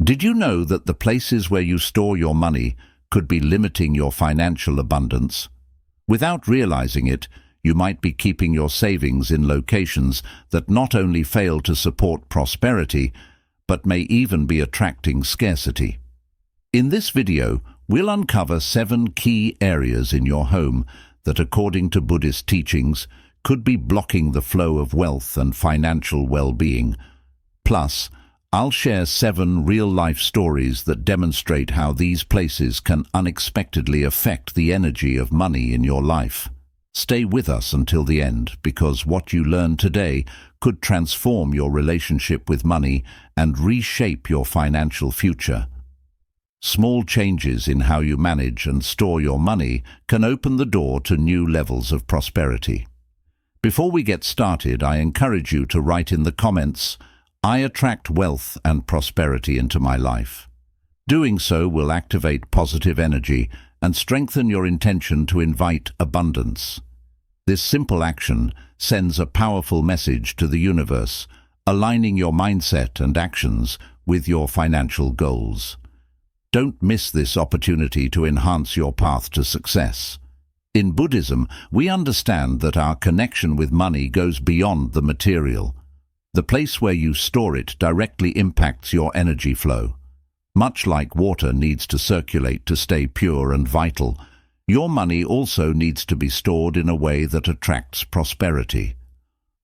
Did you know that the places where you store your money could be limiting your financial abundance? Without realizing it, you might be keeping your savings in locations that not only fail to support prosperity, but may even be attracting scarcity. In this video, we'll uncover 7 key areas in your home that, according to Buddhist teachings, could be blocking the flow of wealth and financial well-being. Plus, I'll share 7 real-life stories that demonstrate how these places can unexpectedly affect the energy of money in your life. Stay with us until the end, because what you learn today could transform your relationship with money and reshape your financial future. Small changes in how you manage and store your money can open the door to new levels of prosperity. Before we get started, I encourage you to write in the comments, "I attract wealth and prosperity into my life." Doing so will activate positive energy and strengthen your intention to invite abundance. This simple action sends a powerful message to the universe, aligning your mindset and actions with your financial goals. Don't miss this opportunity to enhance your path to success. In Buddhism, we understand that our connection with money goes beyond the material. The place where you store it directly impacts your energy flow. Much like water needs to circulate to stay pure and vital, your money also needs to be stored in a way that attracts prosperity.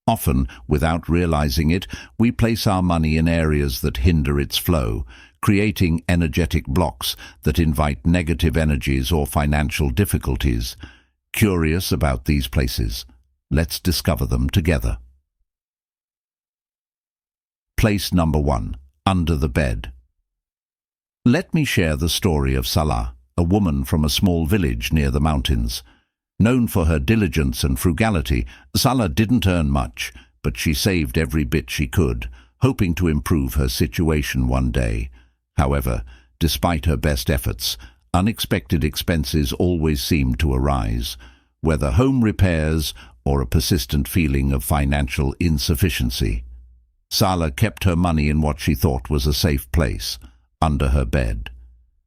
Often, without realizing it, we place our money in areas that hinder its flow, creating energetic blocks that invite negative energies or financial difficulties. Curious about these places? Let's discover them together. Place number 1. Under the bed. Let me share the story of Salah, a woman from a small village near the mountains. Known for her diligence and frugality, Salah didn't earn much, but she saved every bit she could, hoping to improve her situation one day. However, despite her best efforts, unexpected expenses always seemed to arise, whether home repairs or a persistent feeling of financial insufficiency. Salah kept her money in what she thought was a safe place, under her bed.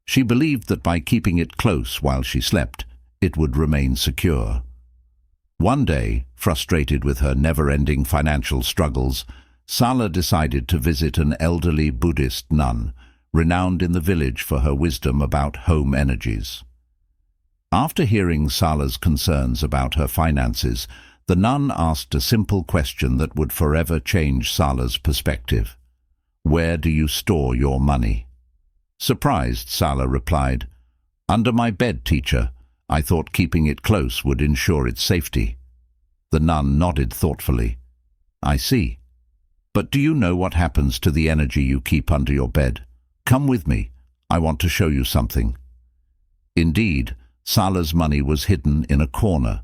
She believed that by keeping it close while she slept, it would remain secure. One day, frustrated with her never-ending financial struggles, Salah decided to visit an elderly Buddhist nun, renowned in the village for her wisdom about home energies. After hearing Salah's concerns about her finances, the nun asked a simple question that would forever change Salah's perspective. "Where do you store your money?" Surprised, Salah replied, "Under my bed, teacher. I thought keeping it close would ensure its safety." The nun nodded thoughtfully. "I see. But do you know what happens to the energy you keep under your bed? Come with me. I want to show you something." Indeed, Salah's money was hidden in a corner.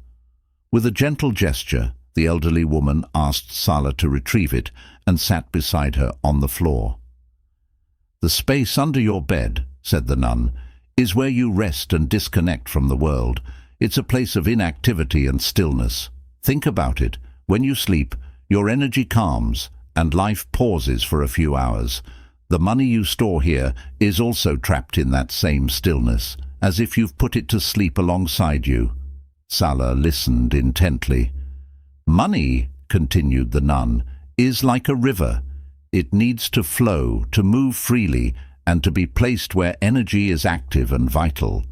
With a gentle gesture, the elderly woman asked Salah to retrieve it and sat beside her on the floor. "The space under your bed," said the nun, "is where you rest and disconnect from the world. It's a place of inactivity and stillness. Think about it. When you sleep, your energy calms and life pauses for a few hours. The money you store here is also trapped in that same stillness, as if you've put it to sleep alongside you." Salah listened intently. "Money," continued the nun, "is like a river. It needs to flow, to move freely, and to be placed where energy is active and vital.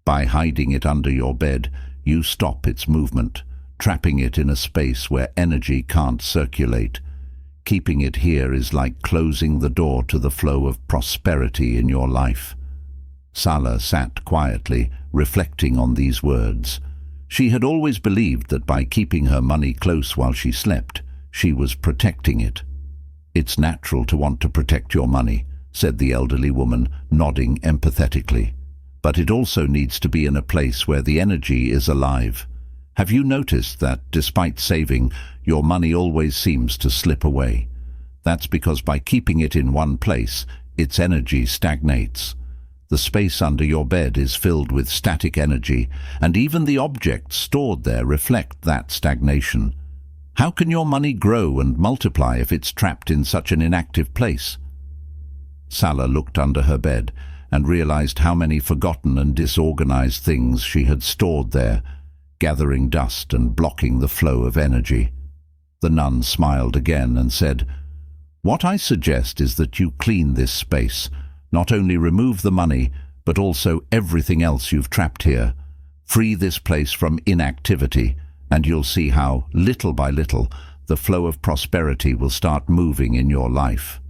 By hiding it under your bed, you stop its movement, trapping it in a space where energy can't circulate. Keeping it here is like closing the door to the flow of prosperity in your life." Salah sat quietly, reflecting on these words. She had always believed that by keeping her money close while she slept, she was protecting it. "It's natural to want to protect your money," said the elderly woman, nodding empathetically. "But it also needs to be in a place where the energy is alive. Have you noticed that, despite saving, your money always seems to slip away? That's because by keeping it in one place, its energy stagnates. The space under your bed is filled with static energy, and even the objects stored there reflect that stagnation. How can your money grow and multiply if it's trapped in such an inactive place?" Salah looked under her bed and realized how many forgotten and disorganized things she had stored there, gathering dust and blocking the flow of energy. The nun smiled again and said, "What I suggest is that you clean this space, not only remove the money, but also everything else you've trapped here. Free this place from inactivity, and you'll see how, little by little, the flow of prosperity will start moving in your life."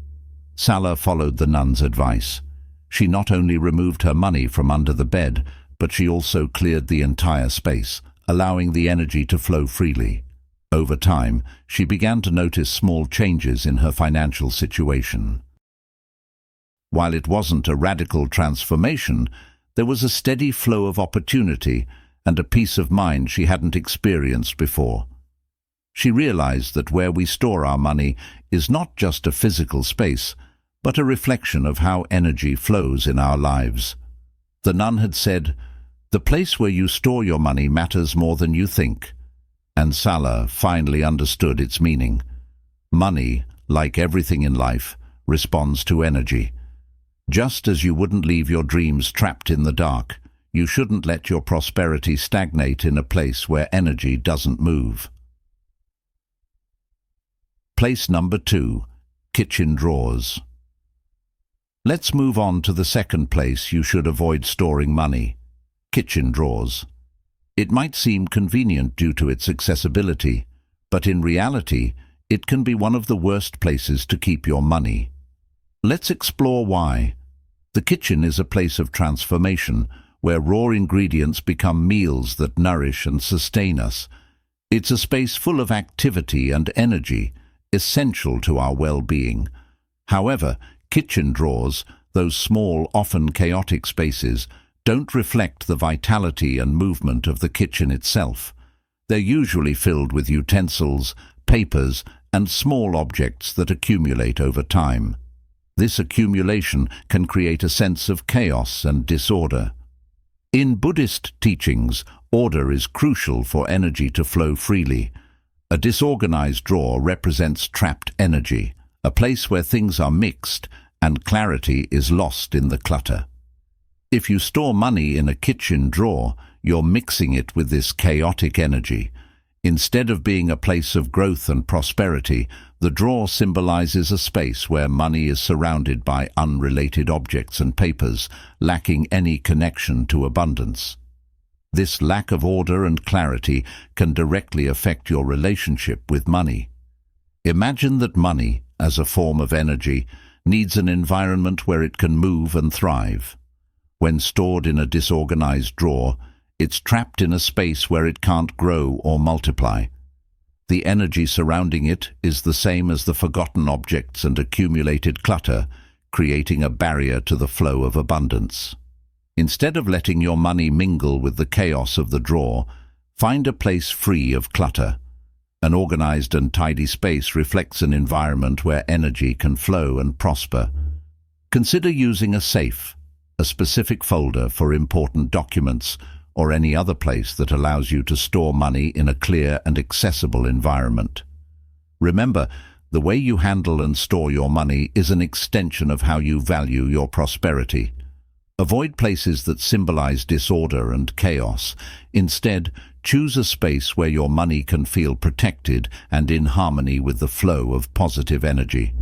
Salah followed the nun's advice. She not only removed her money from under the bed, but she also cleared the entire space, allowing the energy to flow freely. Over time, she began to notice small changes in her financial situation. While it wasn't a radical transformation, there was a steady flow of opportunity and a peace of mind she hadn't experienced before. She realized that where we store our money is not just a physical space, but a reflection of how energy flows in our lives. The nun had said, "The place where you store your money matters more than you think," and Salah finally understood its meaning. Money, like everything in life, responds to energy. Just as you wouldn't leave your dreams trapped in the dark, you shouldn't let your prosperity stagnate in a place where energy doesn't move. Place number 2, kitchen drawers. Let's move on to the second place you should avoid storing money: kitchen drawers. It might seem convenient due to its accessibility, but in reality, it can be one of the worst places to keep your money. Let's explore why. The kitchen is a place of transformation, where raw ingredients become meals that nourish and sustain us. It's a space full of activity and energy, essential to our well-being. However, kitchen drawers, those small, often chaotic spaces, don't reflect the vitality and movement of the kitchen itself. They're usually filled with utensils, papers, and small objects that accumulate over time. This accumulation can create a sense of chaos and disorder. In Buddhist teachings, order is crucial for energy to flow freely. A disorganized drawer represents trapped energy, a place where things are mixed and clarity is lost in the clutter. If you store money in a kitchen drawer, you're mixing it with this chaotic energy. Instead of being a place of growth and prosperity, the drawer symbolizes a space where money is surrounded by unrelated objects and papers, lacking any connection to abundance. This lack of order and clarity can directly affect your relationship with money. Imagine that money, as a form of energy, needs an environment where it can move and thrive. When stored in a disorganized drawer, it's trapped in a space where it can't grow or multiply. The energy surrounding it is the same as the forgotten objects and accumulated clutter, creating a barrier to the flow of abundance. Instead of letting your money mingle with the chaos of the drawer, find a place free of clutter. An organized and tidy space reflects an environment where energy can flow and prosper. Consider using a safe, a specific folder for important documents, or any other place that allows you to store money in a clear and accessible environment. Remember, the way you handle and store your money is an extension of how you value your prosperity. Avoid places that symbolize disorder and chaos. Instead, choose a space where your money can feel protected and in harmony with the flow of positive energy.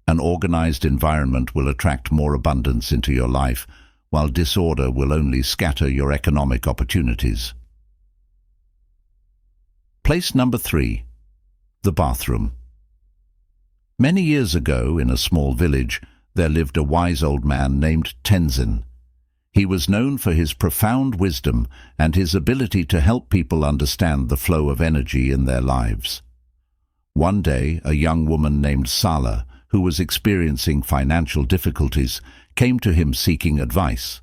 An organized environment will attract more abundance into your life, while disorder will only scatter your economic opportunities. Place number 3, the bathroom. Many years ago, in a small village, there lived a wise old man named Tenzin. He was known for his profound wisdom and his ability to help people understand the flow of energy in their lives. One day, a young woman named Salah, who was experiencing financial difficulties, came to him seeking advice.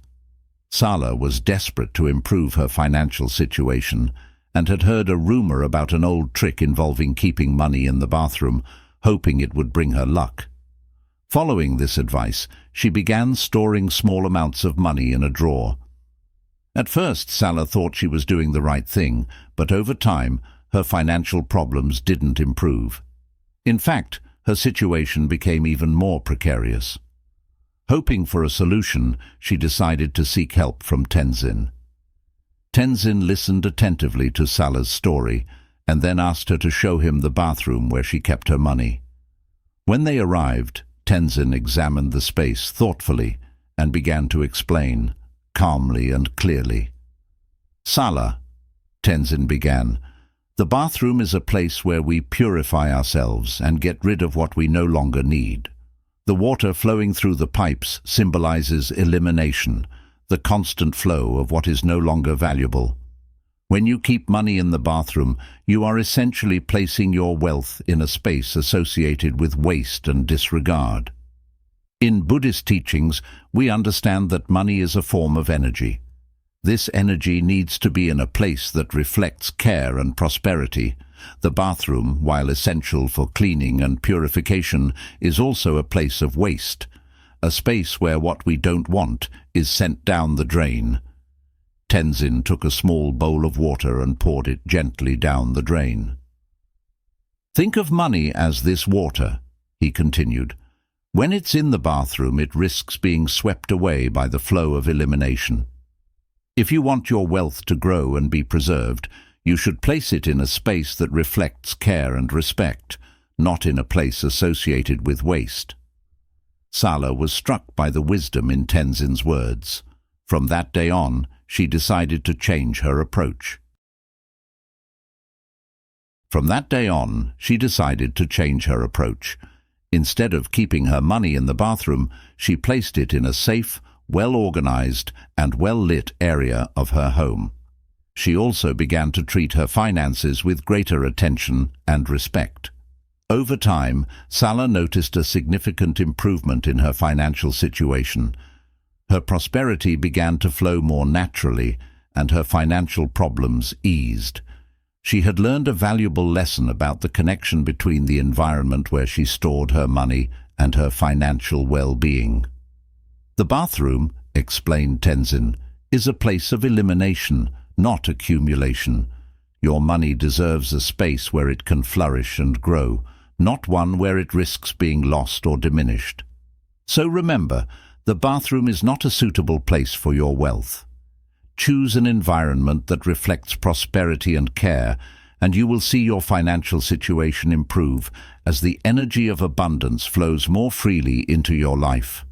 Salah was desperate to improve her financial situation and had heard a rumor about an old trick involving keeping money in the bathroom, hoping it would bring her luck. Following this advice, she began storing small amounts of money in a drawer. At first, Salah thought she was doing the right thing, but over time, her financial problems didn't improve. In fact, her situation became even more precarious. Hoping for a solution, she decided to seek help from Tenzin. Tenzin listened attentively to Salah's story and then asked her to show him the bathroom where she kept her money. When they arrived, Tenzin examined the space thoughtfully and began to explain, calmly and clearly. "Salah," Tenzin began, "the bathroom is a place where we purify ourselves and get rid of what we no longer need. The water flowing through the pipes symbolizes elimination, the constant flow of what is no longer valuable. When you keep money in the bathroom, you are essentially placing your wealth in a space associated with waste and disregard. In Buddhist teachings, we understand that money is a form of energy. This energy needs to be in a place that reflects care and prosperity. The bathroom, while essential for cleaning and purification, is also a place of waste, a space where what we don't want is sent down the drain." Tenzin took a small bowl of water and poured it gently down the drain. "Think of money as this water," he continued. "When it's in the bathroom, it risks being swept away by the flow of elimination. If you want your wealth to grow and be preserved, you should place it in a space that reflects care and respect, not in a place associated with waste." Salah was struck by the wisdom in Tenzin's words. From that day on, she decided to change her approach. Instead of keeping her money in the bathroom, she placed it in a safe, well-organized and well-lit area of her home. She also began to treat her finances with greater attention and respect. Over time, Salah noticed a significant improvement in her financial situation. Her prosperity began to flow more naturally, and her financial problems eased. She had learned a valuable lesson about the connection between the environment where she stored her money and her financial well-being. "The bathroom," explained Tenzin, "is a place of elimination, not accumulation. Your money deserves a space where it can flourish and grow, not one where it risks being lost or diminished. So remember, the bathroom is not a suitable place for your wealth. Choose an environment that reflects prosperity and care, and you will see your financial situation improve as the energy of abundance flows more freely into your life.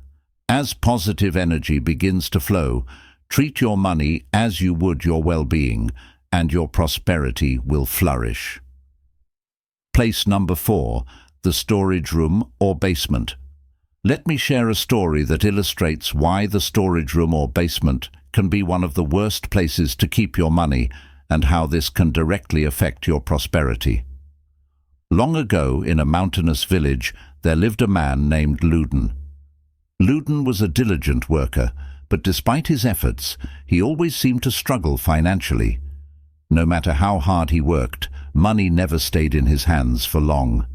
As positive energy begins to flow, treat your money as you would your well-being, and your prosperity will flourish." Place number 4, the storage room or basement. Let me share a story that illustrates why the storage room or basement can be one of the worst places to keep your money and how this can directly affect your prosperity. Long ago, in a mountainous village, there lived a man named Luden. Luden was a diligent worker, but despite his efforts, he always seemed to struggle financially. No matter how hard he worked, money never stayed in his hands for long.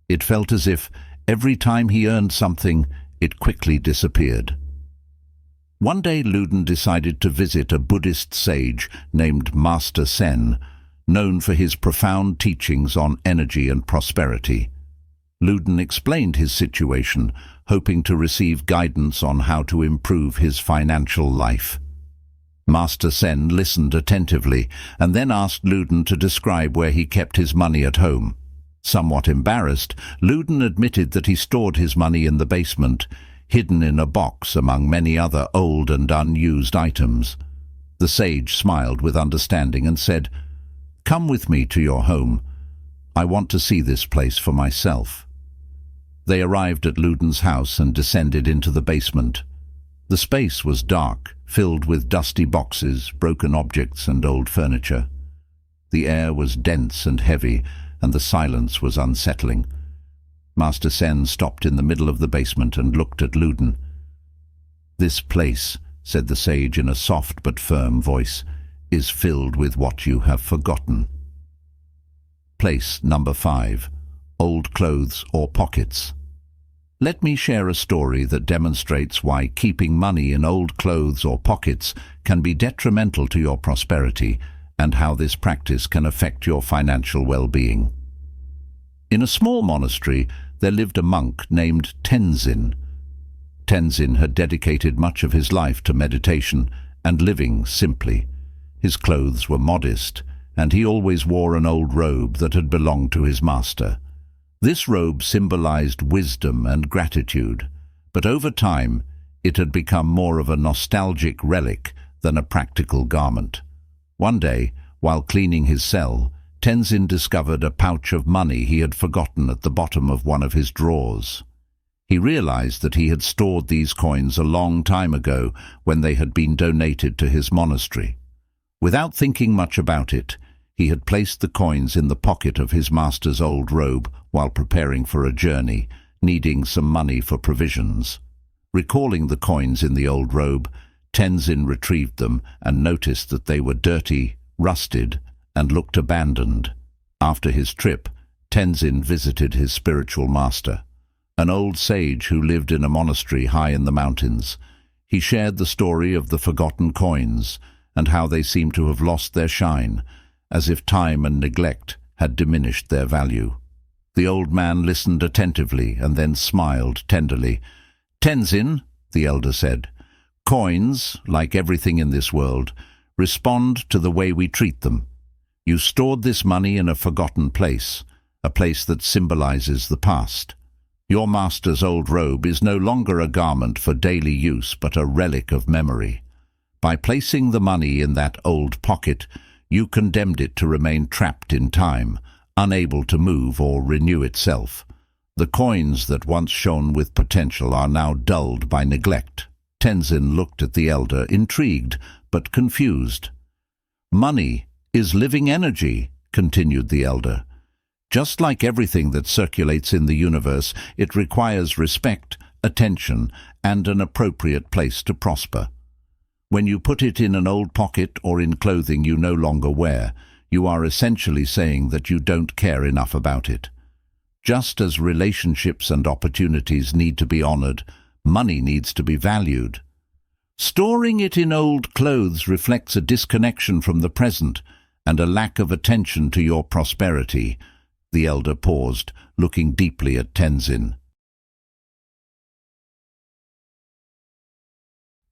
It felt as if every time he earned something, it quickly disappeared. One day Luden decided to visit a Buddhist sage named Master Sen, known for his profound teachings on energy and prosperity. Luden explained his situation, hoping to receive guidance on how to improve his financial life. Master Sen listened attentively and then asked Luden to describe where he kept his money at home. Somewhat embarrassed, Luden admitted that he stored his money in the basement, hidden in a box among many other old and unused items. The sage smiled with understanding and said, "Come with me to your home. I want to see this place for myself." They arrived at Luden's house and descended into the basement. The space was dark, filled with dusty boxes, broken objects and old furniture. The air was dense and heavy, and the silence was unsettling. Master Sen stopped in the middle of the basement and looked at Luden. "This place," said the sage in a soft but firm voice, "is filled with what you have forgotten." Place number 5. Old clothes or pockets. Let me share a story that demonstrates why keeping money in old clothes or pockets can be detrimental to your prosperity and how this practice can affect your financial well-being. In a small monastery, there lived a monk named Tenzin. Tenzin had dedicated much of his life to meditation and living simply. His clothes were modest, and he always wore an old robe that had belonged to his master. This robe symbolized wisdom and gratitude, but over time it had become more of a nostalgic relic than a practical garment. One day, while cleaning his cell, Tenzin discovered a pouch of money he had forgotten at the bottom of one of his drawers. He realized that he had stored these coins a long time ago when they had been donated to his monastery. Without thinking much about it, he had placed the coins in the pocket of his master's old robe while preparing for a journey, needing some money for provisions. Recalling the coins in the old robe, Tenzin retrieved them and noticed that they were dirty, rusted, and looked abandoned. After his trip, Tenzin visited his spiritual master, an old sage who lived in a monastery high in the mountains. He shared the story of the forgotten coins and how they seemed to have lost their shine, as if time and neglect had diminished their value. The old man listened attentively and then smiled tenderly. "Tenzin," the elder said, "coins, like everything in this world, respond to the way we treat them. You stored this money in a forgotten place, a place that symbolizes the past. Your master's old robe is no longer a garment for daily use but a relic of memory. By placing the money in that old pocket, you condemned it to remain trapped in time, unable to move or renew itself. The coins that once shone with potential are now dulled by neglect." Tenzin looked at the elder, intrigued but confused. "Money is living energy," continued the elder. "Just like everything that circulates in the universe, it requires respect, attention, and an appropriate place to prosper. When you put it in an old pocket or in clothing you no longer wear, you are essentially saying that you don't care enough about it. Just as relationships and opportunities need to be honored, money needs to be valued. Storing it in old clothes reflects a disconnection from the present and a lack of attention to your prosperity." The elder paused, looking deeply at Tenzin.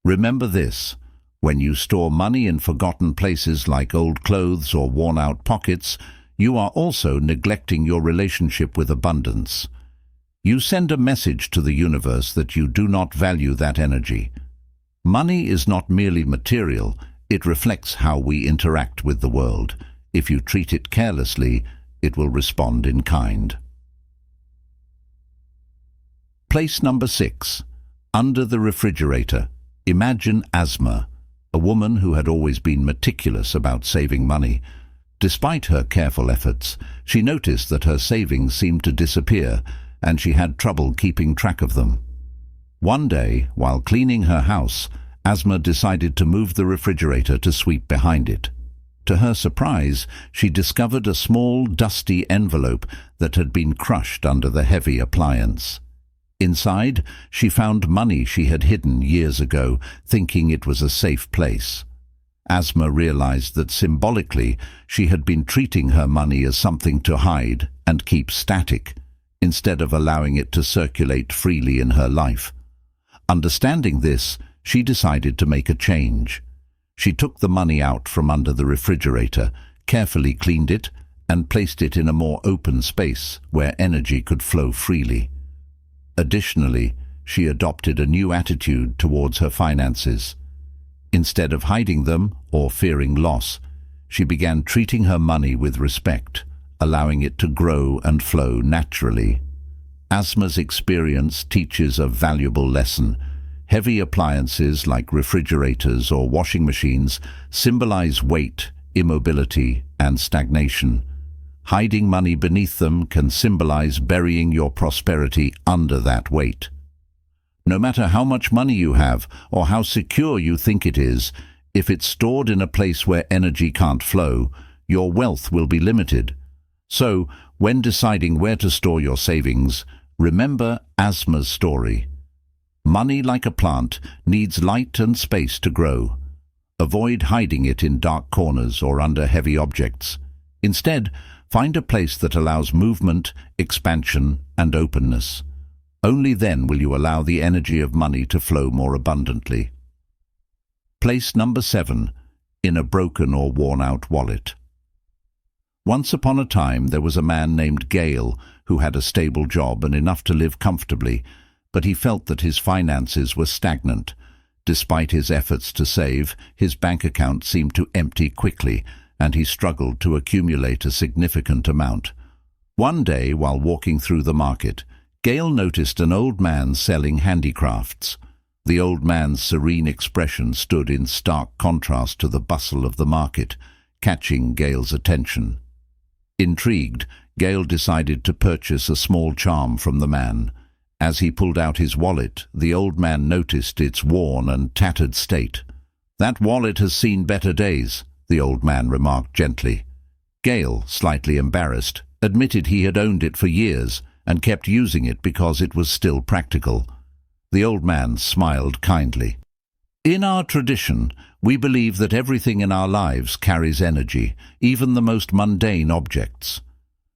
"Remember this. When you store money in forgotten places like old clothes or worn-out pockets, you are also neglecting your relationship with abundance. You send a message to the universe that you do not value that energy. Money is not merely material, it reflects how we interact with the world. If you treat it carelessly, it will respond in kind." Place number 6. Under the refrigerator. Imagine Asma, a woman who had always been meticulous about saving money. Despite her careful efforts, she noticed that her savings seemed to disappear, and she had trouble keeping track of them. One day, while cleaning her house, Asma decided to move the refrigerator to sweep behind it. To her surprise, she discovered a small, dusty envelope that had been crushed under the heavy appliance. Inside, she found money she had hidden years ago, thinking it was a safe place. Asma realized that symbolically she had been treating her money as something to hide and keep static, instead of allowing it to circulate freely in her life. Understanding this, she decided to make a change. She took the money out from under the refrigerator, carefully cleaned it, and placed it in a more open space where energy could flow freely. Additionally, she adopted a new attitude towards her finances. Instead of hiding them or fearing loss, she began treating her money with respect, allowing it to grow and flow naturally. Asma's experience teaches a valuable lesson. Heavy appliances like refrigerators or washing machines symbolize weight, immobility, and stagnation. Hiding money beneath them can symbolize burying your prosperity under that weight. No matter how much money you have or how secure you think it is, if it's stored in a place where energy can't flow, your wealth will be limited. So, when deciding where to store your savings, remember Asma's story. Money, like a plant, needs light and space to grow. Avoid hiding it in dark corners or under heavy objects. Instead, find a place that allows movement, expansion, and openness. Only then will you allow the energy of money to flow more abundantly. Place number 7. In a broken or worn-out wallet. Once upon a time there was a man named Gale who had a stable job and enough to live comfortably, but he felt that his finances were stagnant. Despite his efforts to save, his bank account seemed to empty quickly, and he struggled to accumulate a significant amount. One day, while walking through the market, Gale noticed an old man selling handicrafts. The old man's serene expression stood in stark contrast to the bustle of the market, catching Gale's attention. Intrigued, Gale decided to purchase a small charm from the man. As he pulled out his wallet, the old man noticed its worn and tattered state. "That wallet has seen better days," the old man remarked gently. Gale, slightly embarrassed, admitted he had owned it for years and kept using it because it was still practical. The old man smiled kindly. "In our tradition, we believe that everything in our lives carries energy, even the most mundane objects.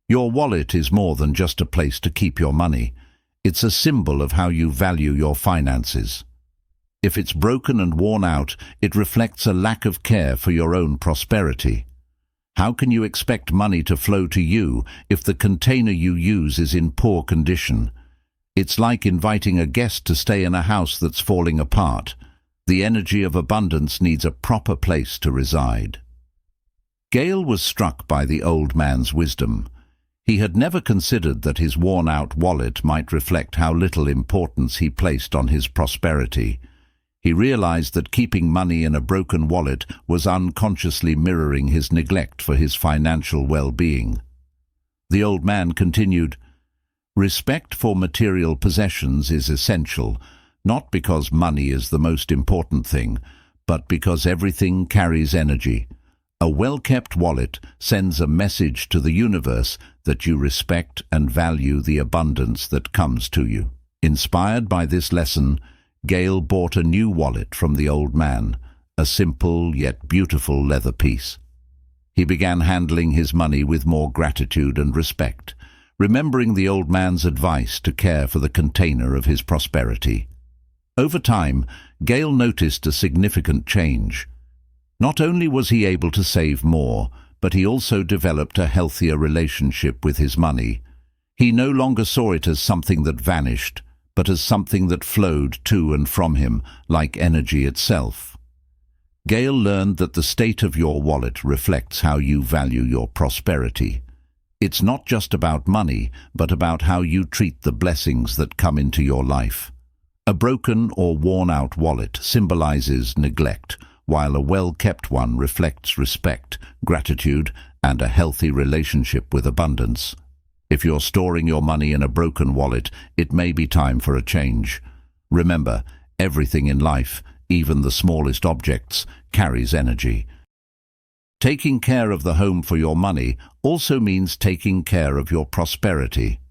Your wallet is more than just a place to keep your money. It's a symbol of how you value your finances. If it's broken and worn out, it reflects a lack of care for your own prosperity. How can you expect money to flow to you if the container you use is in poor condition? It's like inviting a guest to stay in a house that's falling apart. The energy of abundance needs a proper place to reside." Gale was struck by the old man's wisdom. He had never considered that his worn-out wallet might reflect how little importance he placed on his prosperity. He realized that keeping money in a broken wallet was unconsciously mirroring his neglect for his financial well-being. The old man continued, "Respect for material possessions is essential, not because money is the most important thing, but because everything carries energy. A well-kept wallet sends a message to the universe that you respect and value the abundance that comes to you." Inspired by this lesson, Gale bought a new wallet from the old man, a simple yet beautiful leather piece. He began handling his money with more gratitude and respect, remembering the old man's advice to care for the container of his prosperity. Over time, Gale noticed a significant change. Not only was he able to save more, but he also developed a healthier relationship with his money. He no longer saw it as something that vanished, but as something that flowed to and from him, like energy itself. Gale learned that the state of your wallet reflects how you value your prosperity. It's not just about money, but about how you treat the blessings that come into your life. A broken or worn-out wallet symbolizes neglect, while a well-kept one reflects respect, gratitude, and a healthy relationship with abundance. If you're storing your money in a broken wallet, it may be time for a change. Remember, everything in life, even the smallest objects, carries energy. Taking care of the home for your money also means taking care of your prosperity.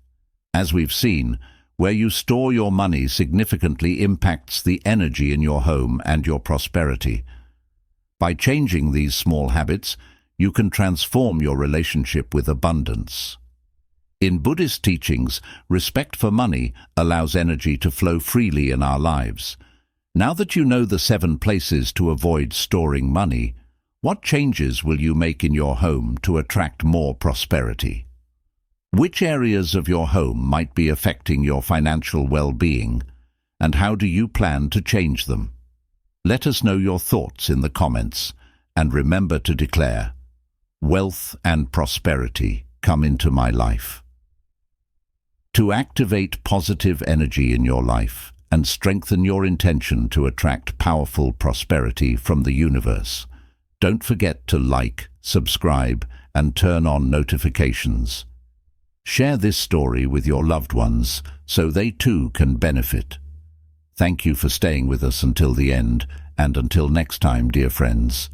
As we've seen, where you store your money significantly impacts the energy in your home and your prosperity. By changing these small habits, you can transform your relationship with abundance. In Buddhist teachings, respect for money allows energy to flow freely in our lives. Now that you know the 7 places to avoid storing money, what changes will you make in your home to attract more prosperity? Which areas of your home might be affecting your financial well-being, and how do you plan to change them? Let us know your thoughts in the comments, and remember to declare, "Wealth and prosperity come into my life." To activate positive energy in your life and strengthen your intention to attract powerful prosperity from the universe, don't forget to like, subscribe, and turn on notifications. Share this story with your loved ones so they too can benefit. Thank you for staying with us until the end, and until next time, dear friends.